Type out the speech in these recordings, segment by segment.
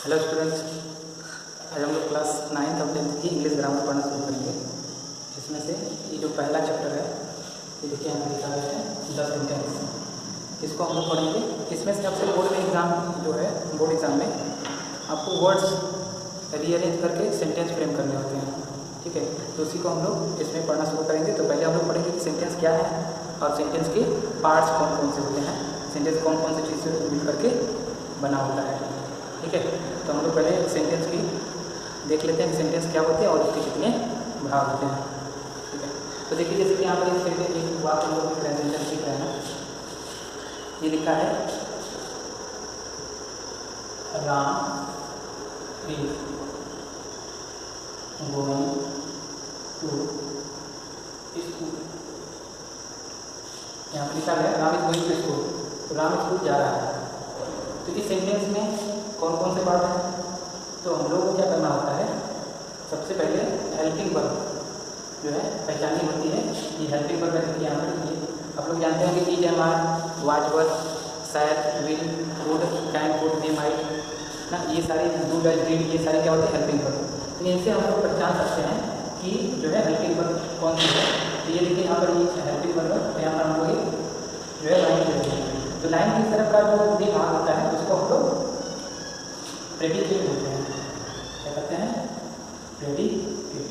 Hello students, आज हम लोग क्लास 9th और 10th की इंग्लिश ग्रामर पढ़ना शुरू करेंगे। इसमें से ये जो पहला चैप्टर है ये देखिए यहाँ लिखा गया है द सेंटेंस। इसको हम लोग पढ़ेंगे। इसमें से आपसे बोर्ड में एग्ज़ाम जो है बोर्ड एग्ज़ाम में आपको वर्ड्स रीअरेंज करके सेंटेंस फ्रेम करने होते हैं, ठीक है। तो उसी को हम लोग इसमें पढ़ना शुरू करेंगे। तो पहले हम लोग पढ़ेंगे कि सेंटेंस क्या है और सेंटेंस के पार्ट्स कौन कौन से होते हैं, सेंटेंस कौन कौन सी चीज़ से मिल करके बना होता है, ठीक है। तो हम लोग पहले सेंटेंस की देख लेते हैं कि सेंटेंस क्या होते हैं और उसके कितने भाग होते हैं, ठीक है। तो देखिए जैसे कि यहाँ पर सेंटेंस एक बात हम लोग सेंटेंस लिख रहे हैं, ये लिखा है Ram is going to school. यहाँ पर लिखा है Ram is going to school, तो राम स्कूल जा रहा है। तो इस सेंटेंस में कौन कौन से पार्ट हैं, तो हम लोग को क्या करना होता है, सबसे पहले हेल्पिंग वर्ब जो है पहचानी होती है। ये हेल्पिंग वर्ब है, यहाँ पर ये आप लोग जानते होंगे कि एम आर, वाच वर, शायद, will, would, can, could, may, might ना, ये सारी डू, डज, डिड, ये सारी क्या होती है हेल्पिंग वर्ब। तो इनसे हम लोग पहचान सकते हैं कि जो है हेल्पिंग वर्ब कौन सी है। तो ये देखिए यहाँ पर ये हेल्पिंग वर्ब है, यहाँ पर हम लोग जो है लाइन देते हैं। तो लाइन की तरफ का जो भी भाग होता है उसको हम लोग प्रेडिकेट बोलते हैं, क्या कहते हैं, प्रेडिकेट।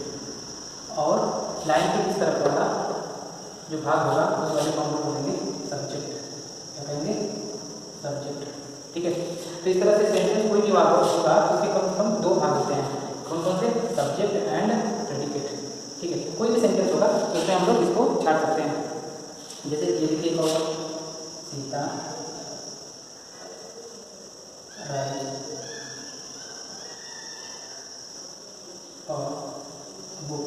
और लाइन के इस तरफ वाला जो भाग होगा उस वाले को हम लोग बोलेंगे सब्जेक्ट, क्या कहेंगे, सब्जेक्ट, ठीक है। तो इस तरह से सेंटेंस कोई भी भाग होगा तो उसके कम से कम दो भाग होते हैं, कौन कौन से, सब्जेक्ट एंड प्रेडिकेट, ठीक है। कोई भी सेंटेंस होगा तो उसमें हम लोग इसको छाट सकते हैं। जैसे ये देखिए सीता और बुक।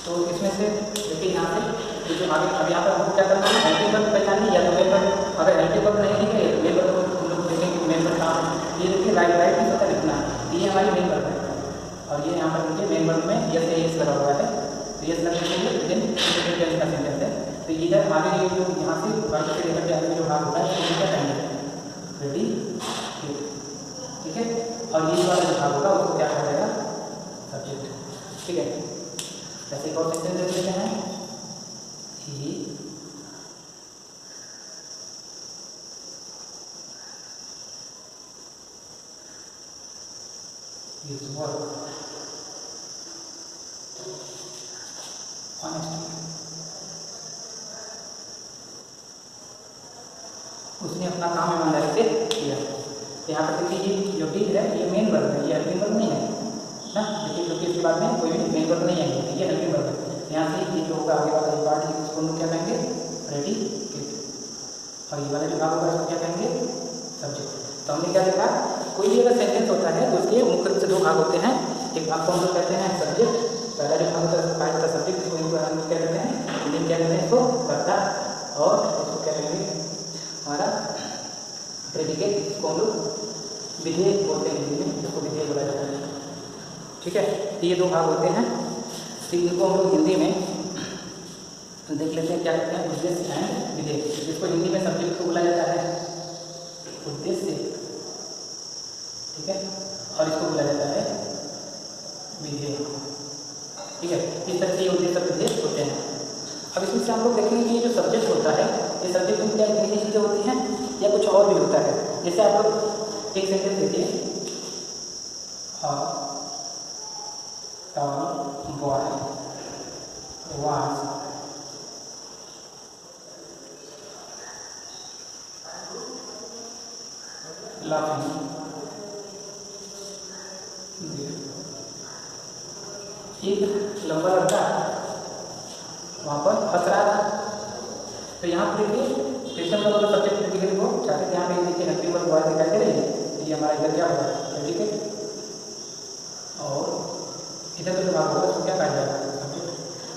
तो इसमें से देखिए यहाँ से जो आगे अब यहाँ पर हमको क्या करना है, हेल्पिंग वर्ब पहचानिए या तो मेन वर्ब। अगर हेल्पिंग वर्ब नहीं है मेन वर्ब हम लोग देखेंगे मेन वर्ब कहाँ, ये देखिए राइट राइट की पता लिखना है, ये हमारी मेन वर्ब है। और ये यहाँ पर देखिए मेन वर्ब में यस एस लगा हुआ है, तो यस लगने के लिए विदिन का सेंटेंस है। तो इधर आगे ये जो यहाँ से वर्ब से लेकर के आगे जो भाग होता है तो क्या कहेंगे, रेडी, ठीक है। और ये वाला जो भाग होगा उसको क्या कहा जाएगा, सब्जेक्ट, ठीक है। जैसे एक और सेंटेंस देख लेते हैं, ही इज वर्क ऑनेस्टली, उसने अपना काम ईमानदारी से किया। तो यहाँ पर देखिए ये जो डीड है ये मेन वर्ब है, ये हेल्पिंग वर्ब नहीं है ना, देखिए क्योंकि इसके बाद में कोई भी मेन वर्ब नहीं है, ये हेल्पिंग वर्ब है। यहाँ से ये जो होगा आगे वाला ये पार्ट है इसको हम लोग क्या कहेंगे, प्रेडिकेट। और ये वाला जो भाग होगा इसको क्या कहेंगे, सब्जेक्ट। तो हमने क्या देखा, कोई भी अगर सेंटेंस होता है तो उसके मुख्य रूप से दो भाग होते हैं। एक भाग को हम लोग कहते हैं सब्जेक्ट, पहला जो भाग होता है उसका होता है सब्जेक्ट, इसको हम लोग क्या कहते हैं, हिंदी क्या कहते हैं इसको कर्ता, और इसको क्या कहेंगे हमारा प्रेडिकेट, इसको हम लोग विधेय बोलते हैं, हिंदी में इसको विधेय बोला जाता है, ठीक है। तो ये दो भाग होते हैं, तो इनको हम लोग हिंदी में देख लेते हैं क्या कहते हैं, उद्देश्य एंड विधेय। जिसको हिंदी में सब्जेक्ट को बोला जाता है उद्देश्य, ठीक है, और इसको बोला जाता है विधेय, ठीक है। इस तरह से ये उद्देश्य विधेय होते हैं। अब इसमें से हम लोग देखेंगे कि ये जो सब्जेक्ट होता है ये सब्जेक्ट में क्या इतनी चीज़ें होती हैं या कुछ और भी होता है। जैसे आप लोग एक सेंटेंस देखिए, tall boy was laughing there। एक लंबा लड़का वहाँ पर हंस रहा था। तो यहाँ पर देखिए फिर हम लोग सब्जेक्ट प्रेडिकेट को चाहते थे, यहाँ पे देखिए हेल्पिंग वर्ब बॉय दिखाई दे रही है, तो ये हमारा इधर क्या होगा, प्रेडिकेट। और इधर का जो भाग होगा उसको क्या कहा जाएगा, सब्जेक्ट।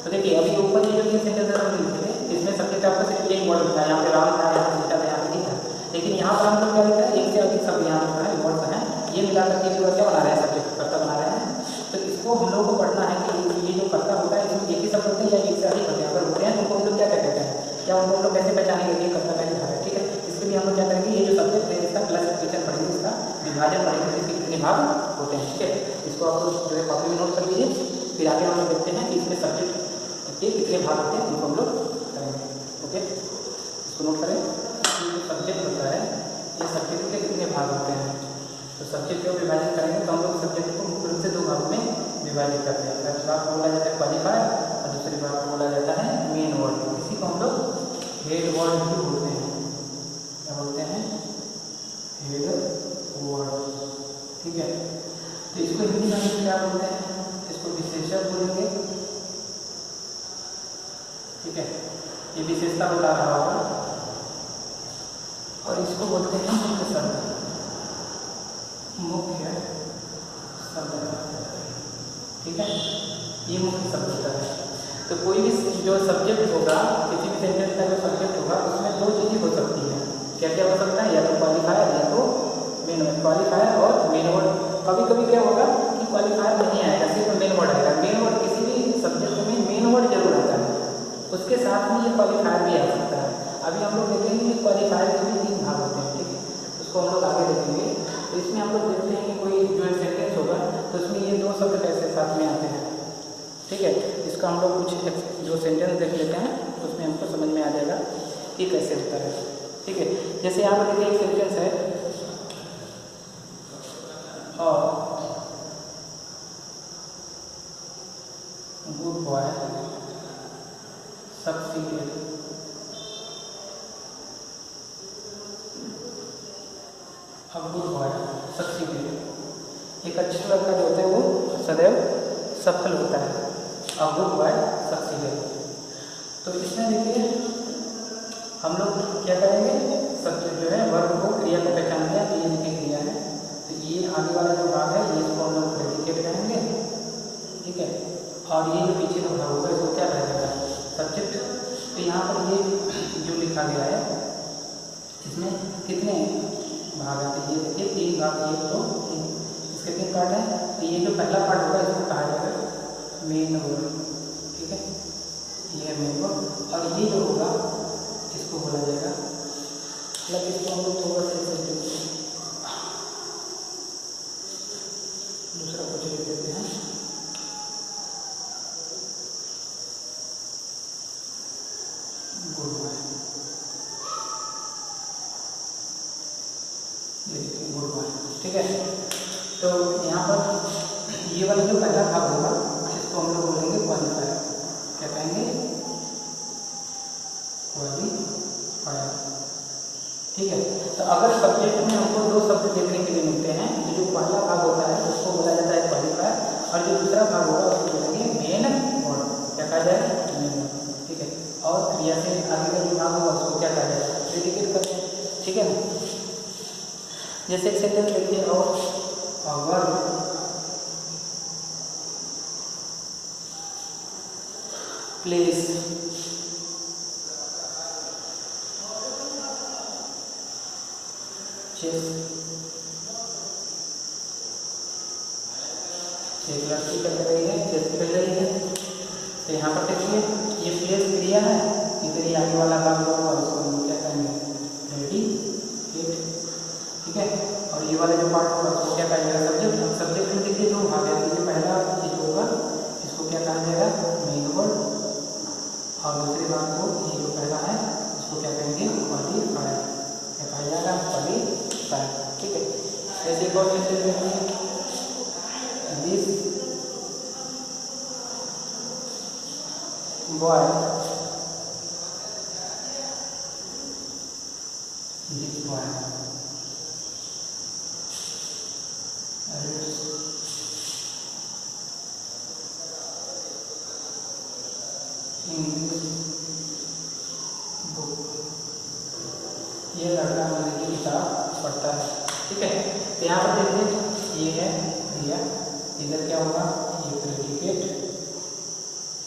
तो देखिए अभी ऊपर ये जो सेंटेंस हम लिखे थे इसमें सब्जेक्ट आपको सिर्फ एक वर्ड था, यहाँ पे राम था, यहाँ पे सीता था, यहाँ पे नहीं था। लेकिन यहाँ पर हम लोग क्या लिखा है, एक से अधिक शब्द यहाँ पर वर्ड्स हैं, ये मिला करके जो क्या बना रहे हैं, सब्जेक्ट कर्ता बना रहे हैं। तो इसको हम लोग को पढ़ना है कि ये जो कर्ता होता है इसमें एक ही शब्द होते हैं या एक से अधिक होते हैं। अगर होते हैं तो उनको हम लोग क्या कहते हैं, क्या उनको हम लोग कैसे पहचानेंगे, ये कर्ता का भाग है, ठीक है। इसके लिए हम लोग क्या करेंगे, ये जो सब्जेक्ट है इसका क्लासिफिकेशन पढ़ेंगे, इसका विभाजन विभाजन पढ़ेंगे इसके कितने भाग होते हैं। ठीक है, इसको आप जो है कॉपी में नोट कर लीजिए। फिर आगे हम लोग देखते हैं कि इसमें सब्जेक्ट के कितने भाग होते हैं, उनको हम लोग करेंगे। ओके, इसको नोट करें कि जो सब्जेक्ट होता है ये सब्जेक्ट के कितने भाग होते हैं। तो सब्जेक्ट को विभाजित करेंगे तो हम लोग सब्जेक्ट को मुख्य रूप से दो भागों में विभाजित करते हैं। पहले भाग को बोला जाता है क्वालिफायर और दूसरे भाग को बोला जाता है मेन वर्ड। इसी को हम लोग हेड वर्ड भी बोलते हैं। क्या बोलते हैं? Head word. ठीक है, तो इसको हिंदी में क्या बोलते हैं? इसको विशेषक बोलेंगे। ठीक है, ये विशेषता बता रहा होगा। और इसको बोलते हैं मुख्य शब्द। मुख्य शब्द। ठीक है, ये मुख्य शब्द होता है। तो कोई भी जो सब्जेक्ट होगा, किसी भी सेंटेंस का जो सब्जेक्ट होगा उसमें दो चीज़ें हो सकती हैं। क्या क्या हो सकता है? या तो क्वालिफायर या तो मेन वर्ड। क्वालिफायर और मेन वर्ड। कभी कभी क्या होगा कि क्वालिफायर नहीं आएगा, सिर्फ मेन वर्ड आएगा। मेन वर्ड किसी भी सब्जेक्ट में मेन वर्ड जरूर आता है, उसके साथ में ये क्वालिफायर भी आ सकता है। अभी हम लोग देखेंगे कि क्वालिफायर के भी 3 भाग होते हैं। ठीक है, उसको हम लोग आगे देखेंगे। तो इसमें हम लोग देखते हैं कि कोई जो सेंटेंस होगा तो उसमें ये दो शब्द कैसे साथ में आते हैं। ठीक है, इसका हम लोग कुछ जो सेंटेंस देख लेते हैं उसमें हमको समझ में आ जाएगा कि कैसे होता है। ठीक है, जैसे यहाँ पर देखिए एक सेंटेंस है, और गुड बॉय सक्सीडेड। अब गुड बॉय सक्सीडेड। एक अच्छा लड़का जो होता है वो सदैव सफल होता है। अब गुड बॉय सक्सीडेड। तो इसमें देखिए हम लोग क्या करेंगे, सब्जेक्ट जो है वर्ब को, क्रिया को पहचान लिया कि ये देखिए क्रिया है। तो ये आगे वाला जो भाग है ये इसको हम लोग प्रेडिकेट कहेंगे। ठीक है, और ये जो पीछे का भाग होगा इसको क्या कहा जाएगा? सब्जेक्ट। तो यहाँ पर ये जो लिखा गया है इसमें कितने भाग आते हैं? ये देखिए 3 भाग, 1 2 3, इसके 3 पार्ट हैं। तो ये जो पहला पार्ट होगा इसको कहा जाएगा मेन वर्ड। ठीक है, ये है मेन वर्ड। और ये जो होगा इसको बोला जाएगा, मतलब इसको हम लोग थोड़ा सा दूसरा कुछ लिख देते हैं। Good boy. ये देखिए गुड बॉय। ठीक है, तो यहाँ पर ये वाला जो पहला भाग होगा इसको हम लोग बोलेंगे क्वालिफायर। क्या कहेंगे? क्वालिफायर। ठीक है, तो अगर सब्जेक्ट में हमको 2 शब्द देखने के लिए मिलते हैं, तो जो पहला भाग होता है उसको बोला जाता है क्वालिफायर, और जो दूसरा भाग होगा उसको बोलेंगे मेन वर्ड। क्या कहा जाएगा? Main word. ठीक है, और क्रिया से आगे का जो भाग होगा उसको क्या कहा जाएगा? प्रेडिकेट करते हैं। ठीक है ना, जैसे एक सेंटेंस देखिए, और वर्ब प्लेस चेस। एक लड़की क्या कर रही है? चेस खेल रही है। तो यहाँ पर देखिए ये प्लेस क्रिया है, इधर ही आगे वाला काम होगा उसको हम क्या कहेंगे? प्रेडिकेट। ठीक है, और ये वाला जो पार्ट होगा उसको क्या कहा जाएगा? सब्जेक्ट। सब्जेक्ट में देखिए 2 भाग है। तो पहला चीज होगा इसको क्या कहा जाएगा? Main word. और दूसरे भाग को ये जो पहला है उसको क्या कहेंगे? क्वालिफायर। क्या कहा जाएगा? क्वालिफायर। ठीक है, ऐसे एक और सेंटेंस देखिए, दिस बॉय इंग्लिश बुक। ये लड़का अंग्रेजी किताब पढ़ता है। ठीक है, तो यहाँ पर देखिए ये है क्रिया, इधर क्या होगा? ये प्रेडिकेट।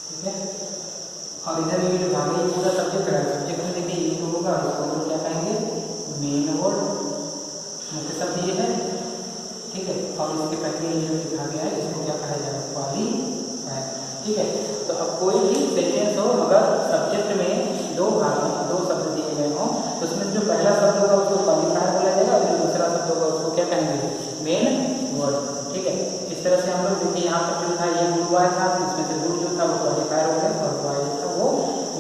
ठीक है, और इधर ये जो भाग है ये पूरा सब्जेक्ट है। सब्जेक्ट में देखिए ये जो होगा इसको हम लोग क्या कहेंगे? Main word. मुख्य शब्द ये है। ठीक है, और इसके पहले ये जो लिखा गया है इसको क्या कहा जाएगा? क्वालिफायर। ठीक है, तो अब कोई भी सेंटेंस हो अगर सब्जेक्ट में 2 भाग में 2 शब्द दिए गए हों तो उसमें जो पहला शब्द होगा उसको क्वालिफायर बोला जाएगा, और जो दूसरा शब्द होगा उसको क्या कहेंगे? Main word. ठीक है, इस तरह से हम लोग देखिए यहाँ पर जो था ये गुड बॉय था, इसमें से गुड जो था वो क्वालिफायर हो गया और बॉय जो था वो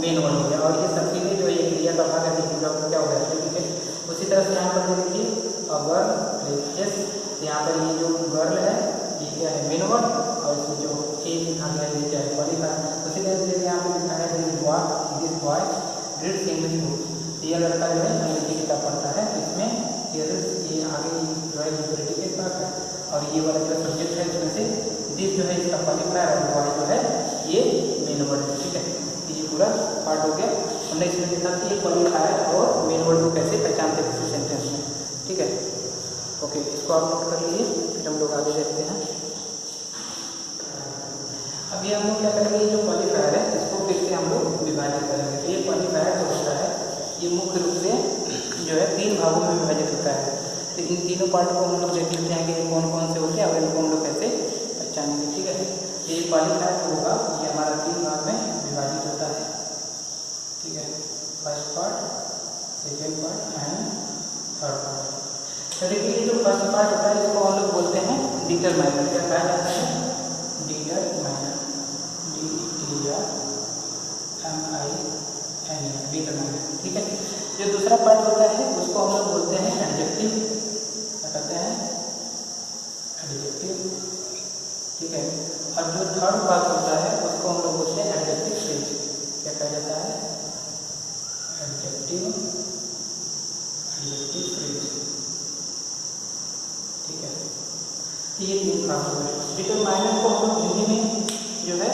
मेन वर्ड हो गया। और ये सक्सीडेड जो है क्रिया का भाग है क्या हो गया। ठीक है, उसी तरह से यहाँ पर देखिए गर्ल प्लेस, यहाँ पर ये जो गर्ल है ये क्या है मेन वर्ड और इसमें जो ए लिखा गया है ये क्या है क्वालिफायर। उसी तरह से यहाँ पे लिखा है this boy reads English book, ये लड़का जो है अंग्रेजी किताब पढ़ता है। इसमें ये आगे जो है प्रेडिकेट वर्ब है और ये वाला जो सब्जेक्ट है इसमें से दिस जो है इसका क्वालिफायर और बॉय जो है ये मेन वर्ड है। ठीक है, ये पूरा पार्ट हो गया। हमने इसमें देखा कि ये क्वालिफायर और मेन वर्ड को कैसे पहचानते हैं किसी सेंटेंस में। ठीक है, ओके, इसको आप नोट कर लीजिए, फिर हम लोग आगे देखते हैं। अभी हम लोग क्या करेंगे, ये जो क्वालिफायर है इसको फिर से हम लोग विभाजित करेंगे। तो ये क्वालिफायर जो होता है ये मुख्य रूप से जो है 3 भागों में विभाजित होता है। तो इन तीनों पार्ट को हम लोग देख लेते हैं कि कौन कौन से होते हैं और इनको हम लोग कैसे पहचानेंगे। ठीक है, ये क्वालिफायर जो होगा ये हमारा 3 भाग में विभाजित होता है। ठीक है, first part, second part and third part. तो देखिए ये जो फर्स्ट पार्ट होता है इसको हम लोग बोलते हैं डिटरमाइनर। क्या कहा जाता है, डिटरमाइनर, डिटरमाइनर। ठीक है, जो दूसरा पार्ट होता है उसको हम लोग बोलते हैं एडजेक्टिव। क्या कहते हैं, एडजेक्टिव। ठीक है, और जो थर्ड पार्ट होता है उसको हम लोग बोलते हैं एडजेक्टिव फ्रेज। क्या कहा जाता है, एडजेक्टिव फ्रेज। ठीक है, ये 3 भाग हो गए। डिटरमाइनर को हम लोग हिंदी में जो है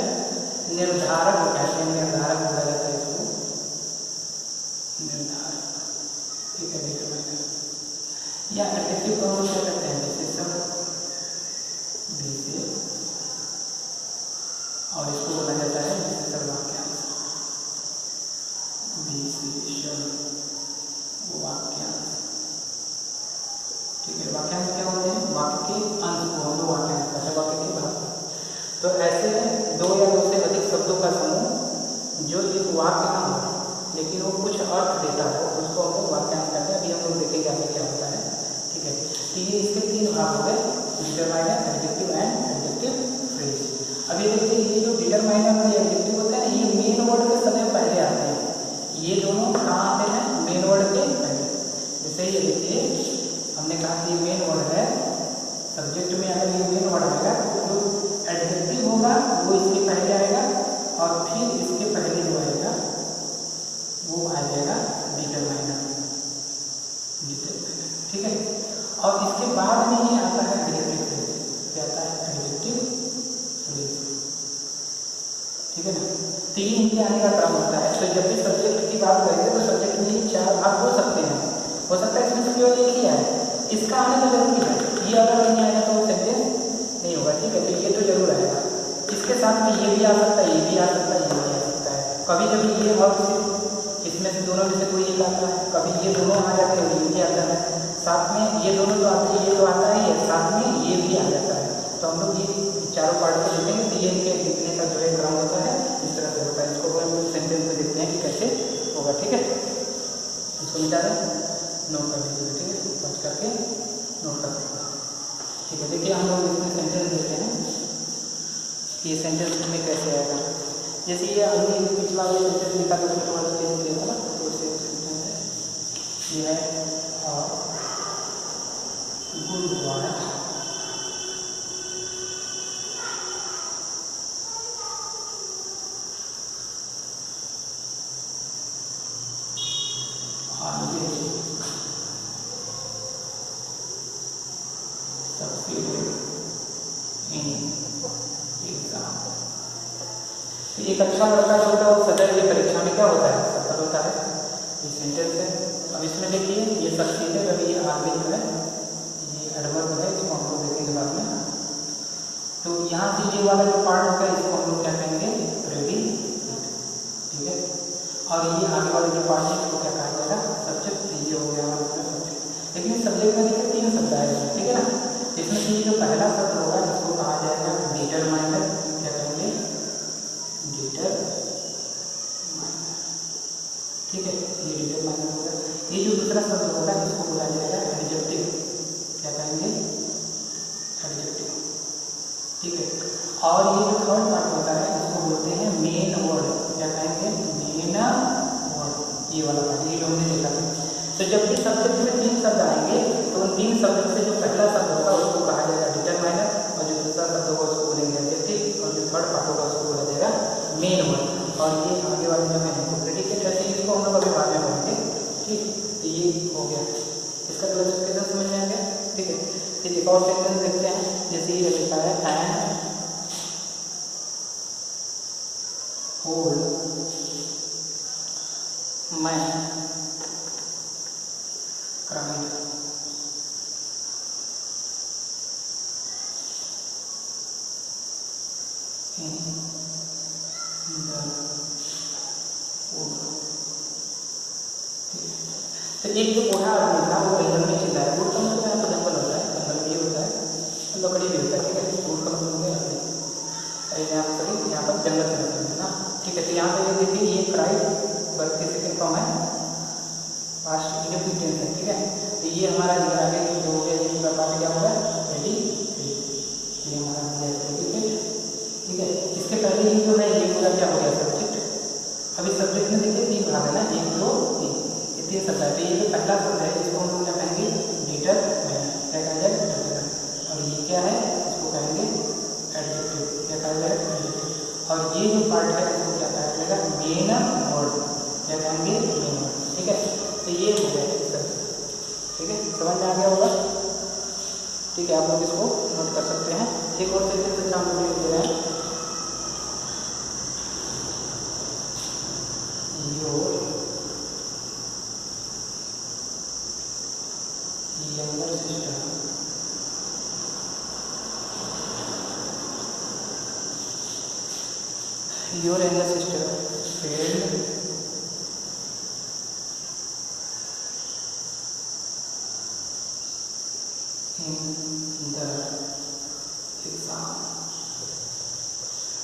निर्धारक कहते हैं, निर्धारक बोला जाता है इसको, निर्धारक। ठीक है, डिटरमाइनर या एडजेक्टिव को हम क्या कहते हैं, विशेषण, और इसको बोला जाता है विशेषण वाक्यांश, विशेषण वाक्यांश। ठीक है, वाक्यांश क्या होते हैं, वाक्य के अंश को हम लोग वाक्यांश कहते हैं, वाक्य के भाग। तो ऐसे 2 या 2 से अधिक शब्दों का समूह जो एक वाक्य ना हो लेकिन वो कुछ अर्थ देता हो उसको हम लोग वाक्यांश कहते हैं। अभी हम लोग देखेंगे आगे क्या होता है। ठीक है, तो ये इसके 3 भाग हो गए, determiner, adjective and adjective phrase. अभी देखिए ये जो डिटरमाइनर और एडजेक्टिव होते हैं ये मेन वर्ड के समय पहले आते हैं। ये दोनों कहाँ आते हैं, मेन वर्ड के पहले। जैसे ये देखिए हमने कहा कि मेन वर्ड है, सब्जेक्ट में अगर ये मेन वर्ड आएगा तो एडजेक्टिव होगा वो इसके पहले आएगा और फिर इसके पहले जो आएगा वो आ जाएगा डिटरमाइनर। ठीक है, और इसके बाद में ही आता है एडजेक्टिव फ्रेज। क्या आता है, एडजेक्टिव फ्रेज। ठीक है ना, 3 इनके आने का क्रम होता है। तो जब भी सब्जेक्ट की बात करेंगे तो सब्जेक्ट में ही 4 भाग हो सकते हैं, हो सकता है इसमें से केवल एक ही है, इसका आने का जरूरी है। ये अगर नहीं आएगा तो वो सेंटेंस नहीं होगा। ठीक है, तो ये तो जरूर आएगा, इसके साथ में ये भी आ सकता है, ये भी आ सकता है, ये भी आ सकता है। कभी कभी ये और इसमें से दोनों में से कोई एक आता है, कभी ये दोनों आ जाते हैं, ये भी आता है, साथ में ये दोनों तो आते हैं, ये तो आता ही है, साथ में ये भी आ जाता है। तो हम लोग ये चारों पार्ट को देखेंगे तो ये इनके लिखने का जो है क्रम होता है, इस तरह से होता है। इसको हम लोग सेंटेंस में देखते हैं कि कैसे होगा। ठीक है, इसको मिटा दें, नोट कर दीजिए। ठीक है, पहुँच करके नोट कर देंगे। ठीक है, देखिए हम लोग इसमें सेंटेंस देखते हैं कि ये सेंटेंस में कैसे आएगा। जैसे ये अभी पिछला वाला सेंटेंस लिखा था उसमें थोड़ा चेंज किया था ना, तो सेम सेंटेंस है, ये है गुड बॉय एक अच्छा लड़का जो होता है वो सदैव ये परीक्षा में क्या होता है, सफल होता है। ये सेंटेंस है। अब इसमें देखिए ये सक्सीडेड, अभी ये आगे जो है ये एडवर्ब है, इसको हम लोग देखेंगे बाद में। तो यहाँ से ये वाला जो पार्ट होगा इसको हम लोग क्या कहेंगे, प्रेडिकेट। ठीक है, और ये आगे वाला जो पार्ट है इसको क्या कहा जाएगा, सब्जेक्ट। ये हो गया हमारा सब्जेक्ट। लेकिन सब्जेक्ट में देखिए 3 शब्द आएगा। ठीक है ना, इसमें से ये जो पहला शब्द होगा इसको कहा जाएगा डिटरमाइनर। क्या कहेंगे, डिटरमाइनर। ठीक है, ये डिटरमाइनर होगा। ये जो दूसरा शब्द होगा इसको बोला जाएगा एडजेक्टिव। क्या कहेंगे, ठीक है। और ये जो थर्ड पार्ट होता है इसको बोलते हैं मेन वर्ड, क्या कहेंगे, मेन वर्ड, ये वाला पार्ट, ये जो हमने देखा था। तो जब भी सब्जेक्ट में 3 शब्द आएंगे तो उन 3 शब्द से जो पहला शब्द होगा उसको कहा जाएगा डिटरमाइनर, और जो दूसरा शब्द होगा उसको बोलेंगे एडजेक्टिव, और जो थर्ड पार्ट होगा उसको बोला जाएगा मेन वर्ड। और ये आगे वाले जो है तो प्रेडिकेट रहते हैं, इसको हम लोग अभी बाद में पढ़ेंगे। ठीक, तो ये हो गया, इसका क्लासिफिकेशन समझ में आ गया। ठीक है, फिर एक और सेंटेंस देखते हैं, जैसे ये लिखा है एंड होल मैं क्राइड, तो एक जो बूढ़ा आदमी था वो जंगल में चिल्ला है। बूढ़ का मतलब यहाँ पर जंगल होता है, जंगल भी होता है, लकड़ी भी होता है। ठीक है, बूढ़ का मतलब हो गया लकड़ी, यहाँ पर यहाँ पर जंगल से मतलब है ना। ठीक है, तो यहाँ पे ये देखिए ये क्राइड वर्ब के सेकंड फॉर्म है, पास्ट इंडेफिनिट टेंस है। ठीक है, तो ये हमारा इधर आगे जो हो गया, ये पूरा पार्ट क्या होगा, रेडी, ये हमारा हो गया प्रेडिकेट। ठीक है, इसके पहले ये जो है ये पूरा क्या हो गया, सब्जेक्ट। अभी सब्जेक्ट में देखिए 3 भाग है ना, 1 2 3, ये 3 शब्द है। तो ये जो पहला शब्द है इसको हम लोग क्या कहेंगे, डिटरमाइनर, क्या कहा जाए, डिटरमाइनर। और ये क्या है, इसको कहेंगे एडजेक्टिव, क्या कहा जाए, एडजेक्टिव। और ये जो पार्ट है इसको क्या कहा जाएगा, मेन वर्ड, क्या कहेंगे, मेन वर्ड। ठीक है, तो ये हो गया सर। ठीक है, समझ में आ गया होगा। ठीक है, आप लोग इसको नोट कर सकते हैं। एक और सेंटेंस हम लोग दे रहे हैं, your younger sister your younger sister failed in the exam।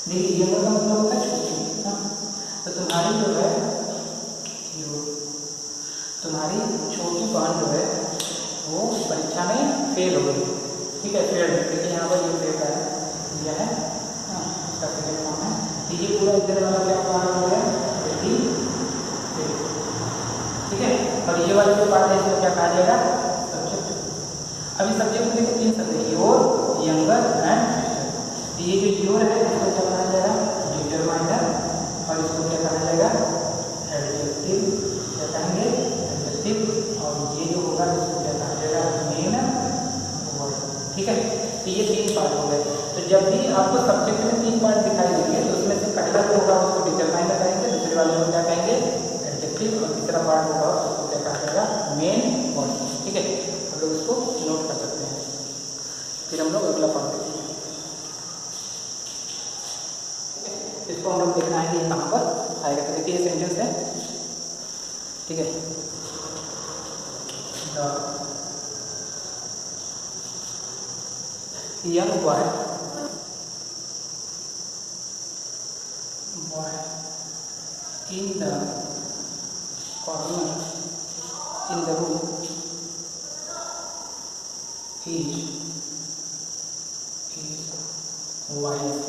देखिए यंगर का मतलब होता है छोटी ना, तो तुम्हारी जो है तुम्हारी छोटी बहन जो है वो परीक्षा में फेल हो गई। ठीक है, फेल, क्योंकि यहाँ पर ये फेल है, यह है इसका सेकंड फॉर्म है। तो ये पूरा इधर वाला क्या पार्ट हो गया, रेडी। ठीक है, और ये वाला जो पार्ट है इसको क्या कहा जाएगा, सब्जेक्ट। अभी सब्जेक्ट में देखिए 3 शब्द है, योर, यंगर एंड सिस्टर। तो ये जो योर है इसको क्या कहा जाएगा, डिटरमाइनर, और इसको क्या कहा जाएगा, एडजेक्टिव, क्या कहेंगे, एडजेक्टिव। और ये जो होगा इसको क्या कहा जाएगा, मेन वर्ड। ठीक है, तो ये 3 पार्ट हो गए। तो जब भी आपको सब्जेक्ट में 3 पार्ट दिखाई देंगे तो उसमें से पहला जो होगा उसको डिटरमाइनर कहेंगे, दूसरे वाले को क्या कहेंगे, एडजेक्टिव, और तीसरा पार्ट होगा उसको क्या कहा जाएगा, मेन वर्ड। ठीक है, हम लोग इसको नोट कर सकते हैं। फिर हम लोग अगला पार्ट देखेंगे। इसको हम लोग देखना है कि कहाँ पर आएगा। तो देखिए ये सेंटेंस है। ठीक है, young boy in the corner in the room is wife।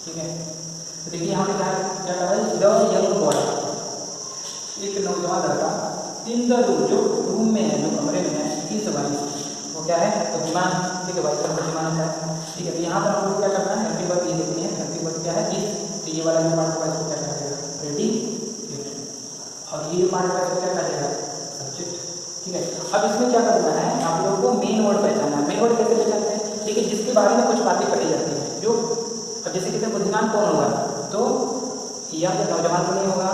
ठीक है, तो देखिए यहाँ पे क्या क्या कर रहा है, द यंग बॉय, एक नौजवान लड़का, इन द रूम, जो रूम में है, जो कमरे में है, इस वाइफ, वो क्या है, बुद्धिमान। ठीक है, वाइफ का बुद्धिमान होता है। ठीक है, तो यहाँ पर हम लोग क्या करना है, हेल्पिंग वर्ब ये देखनी है, हेल्पिंग वर्ब क्या है, इस। तो ये वाला जो पार्ट होगा इसको क्या कहा जाएगा, प्रेडिकेट, और ये जो पार्ट होगा इसको क्या कहा जाएगा, सब्जेक्ट। ठीक है, अब इसमें क्या करना है, आप लोगों को मेन वर्ड पहचानना है। मेन वर्ड कैसे पहचानते हैं, ठीक है, जिसके बारे में कुछ बातें कही जाती है, जो अब जैसे कि बुद्धिमान कौन होगा, तो या तो नौजवान भी नहीं होगा,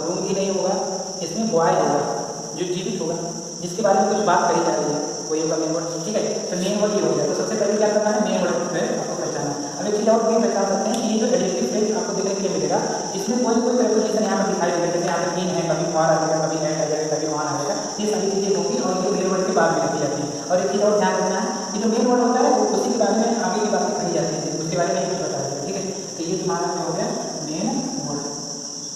रूम भी नहीं होगा, इसमें बॉय होगा जो जीवित होगा, जिसके बारे में कुछ बात कही जा रही है, वही होगा मेन वर्ड। ठीक है, तो मेन वर्ड ये हो गया। तो सबसे पहले क्या करना है, मेन वर्ड पे आपको पहचानना है। अब एक चीज़ और भी पहचान सकते हैं कि ये जो एडजेक्टिव फ्रेज आपको देखने के लिए मिलेगा, इसमें कोई कोई प्रेपोजिशन यहाँ पर दिखाई देगा, जैसे यहाँ पर इन है, कभी और आ जाएगा, कभी एट आ जाएगा, कभी वहाँ आ जाएगा, ये सारी चीज़ें होंगी और ये मेन वर्ड के बाद में लिखी जाती है। और एक चीज़ और ध्यान रखना है कि जो मेन वर्ड होता है वो उसी के बारे में आगे की बातें कही जाती है, उसके बारे में कुछ बता देगा। ठीक है, तो ये तुम्हारा क्या हो गया, मेन वर्ड,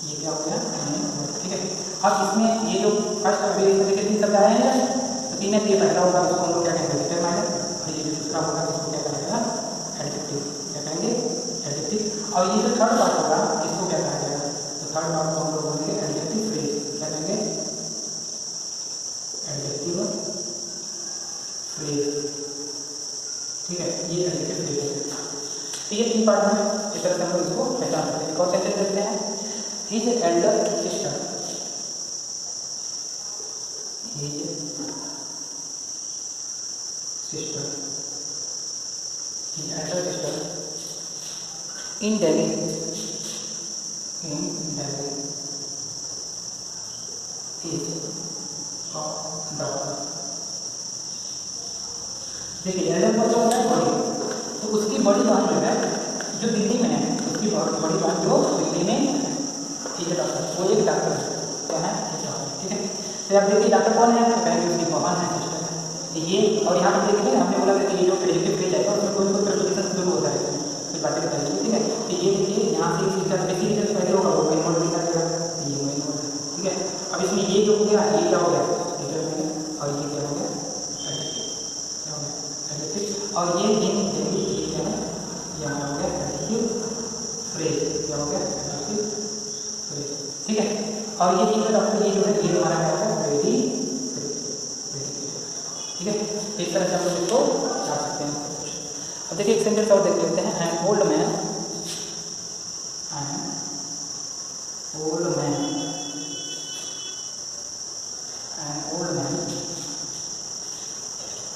ये क्या हो गया, मेन वर्ड। ठीक है, अब इसमें ये जो फर्स्ट अभी देखिए 3 शब्द आए हैं, तो 3 है, ये पहला होगा उसको हम लोग क्या कहेंगे, डिटरमाइनर, और ये जो दूसरा होगा इसको क्या कहेगा, एडजेक्टिव। और ये जो थर्ड पार्ट होगा इसको क्या कहा जाएगा, तो थर्ड पार्ट को हम लोग बोलेंगे एडजेक्टिव फ्रेज। क्या कहेंगे, एडजेक्टिव फ्रेज। ठीक है, ये एडजेक्टिव फ्रेज है। तो ये 3 पार्ट में इस तरह से हम लोग इसको पहचान सकते हैं। एक और सेंटेंस देखते हैं, his Elder sister, his sister, his Elder sister in Delhi, is a doctor। देखिए एल्डर का जो है बड़ी, तो उसकी बड़ी बहन जो है जो दिल्ली में है, उसकी बड़ी बहन जो दिल्ली में इज ए डॉक्टर, वो एक डॉक्टर है। क्या है, ठीक है। तो आप देखिए डॉक्टर कौन है, तो पहले उसकी बहन है, सिस्टर है। ये और यहाँ पर देखिए हमने बोला था कि ये जो प्रेडिक्टिव फ्रेज है उसमें कोई प्रीपोजिशन शुरू होता है, कुछ बातें बताइए। ठीक है, तो ये देखिए यहाँ से फीचर बेसिक फीचर पहले होगा वो मेन वर्ड लिखा जाएगा, ये मेन वर्ड। ठीक है, अब इसमें ये जो हो गया, ये क्या हो गया, डिटरमिनेंट, और ये क्या हो गया, एडजेक्टिव। क्या हो गया, एडजेक्टिव। और ये इन ये क्या है, यहाँ हो गया एडजेक्टिव फ्रेज। क्या हो गया, एडजेक्टिव फ्रेज। ठीक है, और ये तीनों डॉक्टर ये जो है ये हमारा क्या होगा, वेरी। ठीक है, इस तरह से हम लोग इसको जा सकते हैं। अब देखिए एक सेंटेंस और देख लेते हैं, an old man,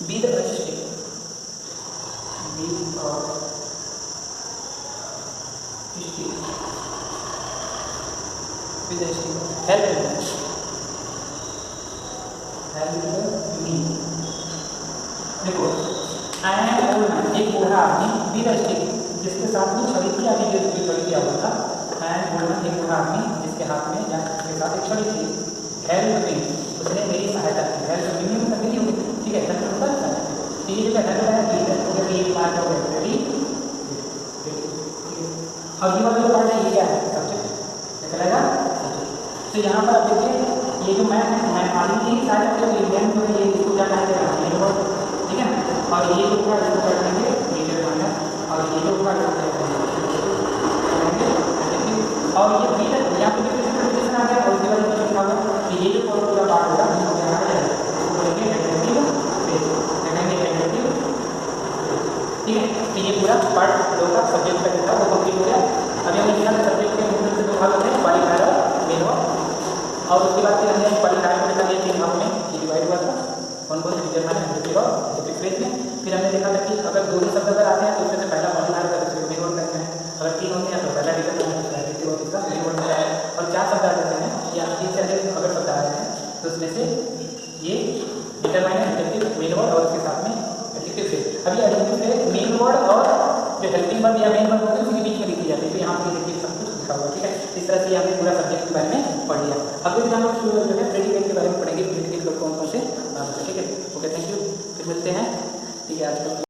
be the stick, be a stick, with a stick, help me। देखो एन ओल्ड मैन, एक बूढ़ा आदमी, बी द स्टिक, जिसके साथ में छड़ी थी, अभी जो छड़ी किया हुआ था। एन ओल्ड मैन, एक बूढ़ा आदमी जिसके हाथ में या जिसके साथ एक छड़ी थी, हेल्प मी, उसने मेरी सहायता की। हेल्प मी मतलब मेरी होगी, ठीक है, हेल्प होता है। तो ये जो हेल्प है ये पार्ट हो गया वेरी। अब ये वाला जो पार्ट है ये क्या है, सब्जेक्ट, क्या कहलाएगा, सब्जेक्ट। तो यहाँ पर आप देखिए ये जो मैं मालूम की सारे जो इंडियन जो है ये इसको क्या कहेंगे, मेन वर्ड। ठीक है, और ये जो पूरा इसको कर देंगे मीडियम माइनर, और ये जो पूरा करेंगे। और ये बी तक यहाँ पे प्रीपोजिशन आ गया, और उसके बाद लिखा हुआ कि ये जो पूरा पार्ट होगा इसको क्या करेंगे, इसको बोलेंगे एडजेक्टिव फ्रेज। क्या कहेंगे, एडजेक्टिव। ठीक है, तो ये पूरा पार्ट दो का सब्जेक्ट का जो था वो कंप्लीट हो गया। अभी हमने लिखा था सब्जेक्ट के मुख्य से 2 भाग होते हैं, क्वालिफायर और मेन वर्ड। और उसके बाद फिर हमने क्वालिफायर को लिखा 3 भाग में ये डिवाइड हुआ था, कौन-कौन से फीचर माने एडजेक्टिव और एडजेक्टिव फ्रेज में। फिर हमने देखा था कि अगर 2 ही शब्द अगर आते हैं तो उसमें से पहला क्वालिफायर का दूसरे को मेन वर्ड करते हैं। अगर 3 होते हैं तो पहला डिटरमिनेंट दूसरा एडजेक्टिव और तीसरा मेन वर्ड होता है। और 4 शब्द आ जाते हैं या 3 से अधिक अगर शब्द आ रहे हैं तो उसमें से ये डिटरमिनेंट, एडजेक्टिव, मेन वर्ड और उसके साथ में एडजेक्टिव फ्रेज। अभी एडजेक्टिव फ्रेज मेन वर्ड और जो हेल्पिंग वर्ब या मेन वर्ब होते हैं उसके बीच में लिखी जाती है। तो यहाँ पे देखिए सब कुछ लिखा हुआ। ठीक है, इस तरह से हमने पूरा सब्जेक्ट के बारे में पढ़ लिया। अब फिर हम लोग जो है प्रेडिकेट के बारे में पढ़ेंगे, प्रेडिकेट लोग कौन कौन से। ठीक है, ओके, थैंक यू, फिर मिलते हैं। ठीक है, आज